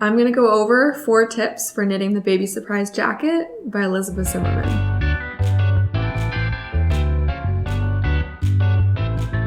I'm going to go over 4 tips for knitting the baby surprise jacket by Elizabeth Zimmermann.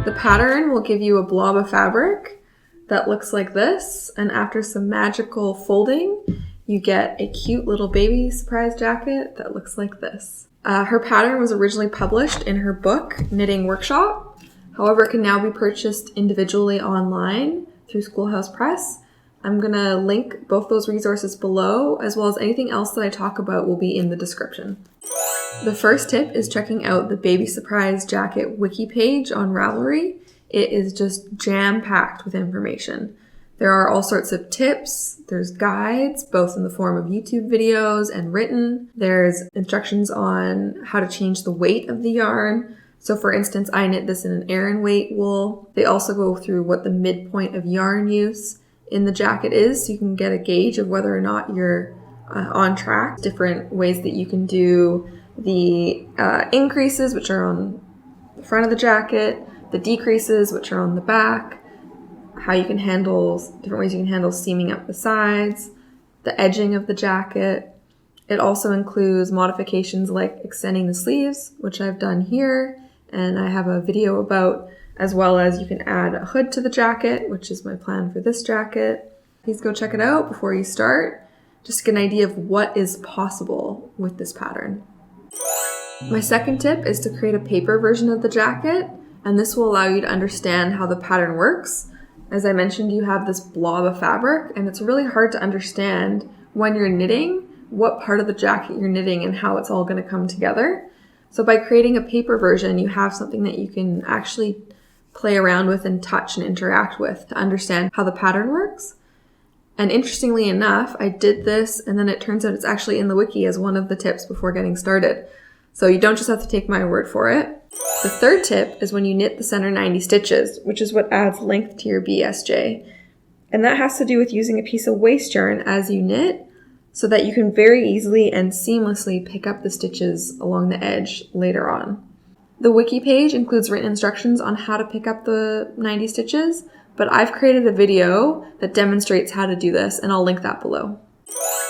The pattern will give you a blob of fabric that looks like this, and after some magical folding, you get a cute little baby surprise jacket that looks like this. Her pattern was originally published in her book, Knitting Workshop. However, it can now be purchased individually online through Schoolhouse Press. I'm going to link both those resources below, as well as anything else that I talk about will be in the description. The first tip is checking out the Baby Surprise Jacket wiki page on Ravelry. It is just jam-packed with information. There are all sorts of tips, there's guides, both in the form of YouTube videos and written. There's instructions on how to change the weight of the yarn. So for instance, I knit this in an Aran weight wool. They also go through what the midpoint of yarn use in the jacket is, so you can get a gauge of whether or not you're on track. Different ways that you can do the increases, which are on the front of the jacket, the decreases, which are on the back, how you can handle, different ways you can handle seaming up the sides, the edging of the jacket. It also includes modifications like extending the sleeves, which I've done here, and I have a video about, as well as you can add a hood to the jacket, which is my plan for this jacket. Please go check it out before you start, just to get an idea of what is possible with this pattern. My second tip is to create a paper version of the jacket, and this will allow you to understand how the pattern works. As I mentioned, you have this blob of fabric, and it's really hard to understand when you're knitting what part of the jacket you're knitting and how it's all going to come together. So by creating a paper version, you have something that you can actually play around with and touch and interact with to understand how the pattern works. And interestingly enough, I did this, and then it turns out it's actually in the wiki as one of the tips before getting started. So you don't just have to take my word for it. The third tip is when you knit the center 90 stitches, which is what adds length to your BSJ. And that has to do with using a piece of waste yarn as you knit so that you can very easily and seamlessly pick up the stitches along the edge later on. The wiki page includes written instructions on how to pick up the 90 stitches, but I've created a video that demonstrates how to do this, and I'll link that below.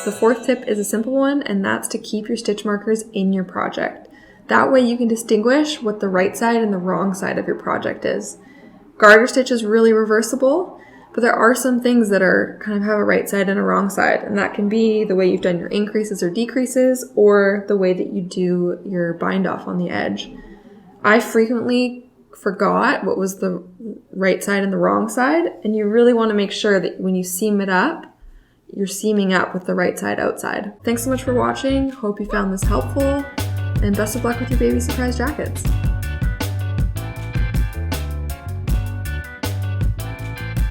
The fourth tip is a simple one, and that's to keep your stitch markers in your project. That way you can distinguish what the right side and the wrong side of your project is. Garter stitch is really reversible, but there are some things that are kind of have a right side and a wrong side, and that can be the way you've done your increases or decreases, or the way that you do your bind off on the edge. I frequently forgot what was the right side and the wrong side, and you really want to make sure that when you seam it up, you're seaming up with the right side outside. Thanks so much for watching. Hope you found this helpful, and best of luck with your baby surprise jackets.